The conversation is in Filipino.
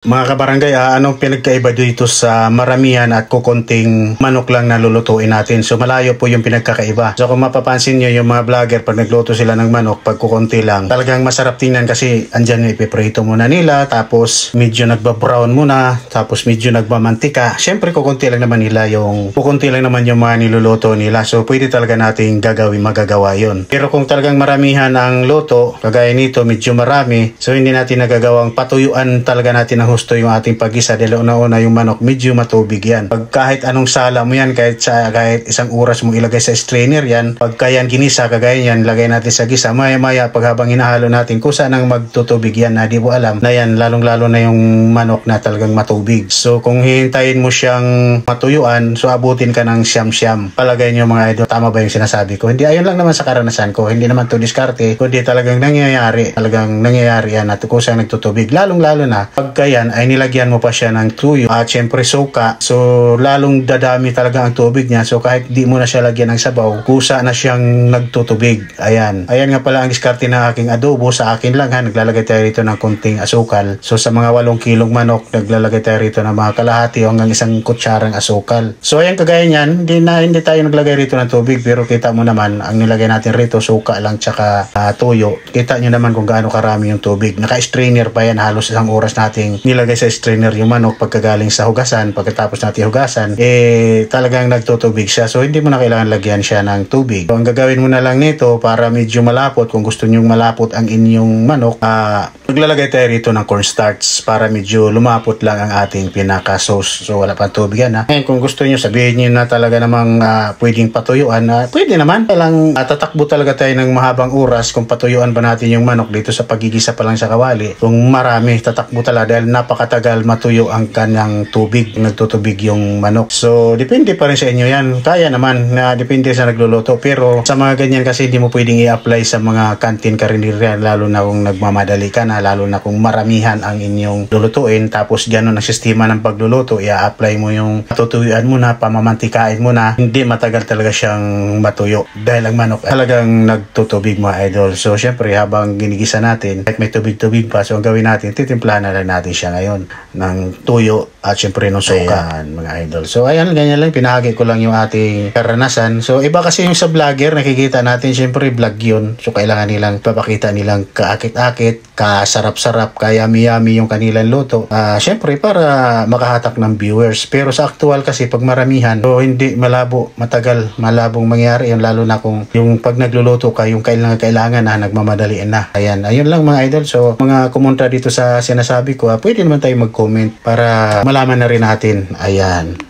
Mga kabarangay, anong pinagkaiba dito sa maramihan at kukunting manok lang na lulutuin natin? So malayo po yung pinagkakaiba. So kung mapapansin nyo yung mga vlogger, pag nagluto sila ng manok, pag kukunti lang, talagang masarap tingnan kasi andyan yung ipiprito muna nila, tapos medyo nagbabrown muna, tapos medyo nagmamantika. Siyempre kukunti lang naman yung mga niluluto nila. So pwede talaga nating magagawa yun. Pero kung talagang maramihan ang luto, kagaya nito medyo marami, so hindi natin nagagawang patuyuan talaga natin ng husto yung ating pag-isa dahil una-una yung manok medyo matubig yan. Pag kahit anong sala mo yan, kahit isang oras mo ilagay sa strainer yan, pagka yan ginisa, kagaya yan, lagay natin sa gisa, maya-maya pag habang hinahalo natin kung saan ang magtutubig yan na di mo alam na yan, lalong-lalo na yung manok na talagang matubig. So kung hihintayin mo siyang matuyuan, so abutin ka ng siyam-siyam. Palagay nyo mga idol, tama ba yung sinasabi ko? Hindi, ayun lang naman sa karanasan ko, hindi naman to diskarte, kundi talagang nangyayari yan at kung saan nagtutubig, lalong-lalo na pagka yan ay nilagyan mo pa siya ng tuyo at syempre suka, so lalong dadami talaga ang tubig niya. So kahit di mo na siya lagyan ng sabaw, kusa na siyang nagtutubig. Ayan nga pala ang diskarte ng aking adobo. Sa akin lang ha, naglalagay tayo rito ng kunting asukal. So sa mga 8 kilong manok, naglalagay tayo rito ng mga kalahati hanggang 1 kutsarang asukal. So ayan, kagaya niyan, hindi tayo naglagay rito ng tubig, pero kita mo naman ang nilagay natin rito suka lang tsaka tuyo. Kita nyo naman kung gaano karami yung tubig. Naka-strainer pa yan, halos 1 oras nating nilagay sa strainer yung manok pagkagaling sa hugasan. Pagkatapos natin hugasan, talagang nagtutubig siya. So hindi mo na kailangan lagyan siya ng tubig. So ang gagawin mo na lang nito para medyo malapot, kung gusto nyong malapot ang inyong manok, maglalagay tayo rito ng cornstarch para medyo lumapot lang ang ating pinaka-sauce. So wala pang tubig yan ha. Ngayon kung gusto nyo, sabihin nyo na talaga namang pwedeng patuyuan, pwede naman. Kailang tatakbo talaga tayo ng mahabang oras kung patuyuan ba natin yung manok dito sa pagigisa pa lang sa kawali. Kung marami, tatakbo talaga dahil napakatagal matuyo ang kanyang tubig, nagtutubig yung manok. So depende pa rin sa inyo yan. Kaya naman na depende sa nagluluto. Pero sa mga ganyan kasi hindi mo pwedeng i-apply sa mga kantin karinderya, lalo na kung nagmamadali ka na, lalo na kung maramihan ang inyong lulutuin, tapos gano'n ang sistema ng pagluluto, i-apply mo yung tutuyuan mo na, pamamantikain mo na, hindi matagal talaga siyang matuyo dahil ang manok talagang nagtutubig mga idol. So syempre habang ginigisa natin, kahit may tubig-tubig pa, so ang gawin natin, titimplahan na lang natin siya ngayon ng tuyo at syempre ng suka. Ayan, mga idol. So ayan, ganyan lang, pinahagi ko lang yung ating karanasan. So iba kasi yung sa vlogger, nakikita natin syempre vlog yun, so kailangan nilang papakita nilang kaakit-akit, kasarap-sarap, kayami-yami yung kanilang luto, syempre para makahatak ng viewers. Pero sa actual kasi pag maramihan, so hindi malabong mangyari yan, lalo na kung yung pag nagluluto ka, yung kailangan na nagmamadaliin na. Ayan, ayun lang mga idol. So mga kumontra dito sa sinasabi ko, pwede naman tayo mag-comment para malaman na rin natin. Ayan.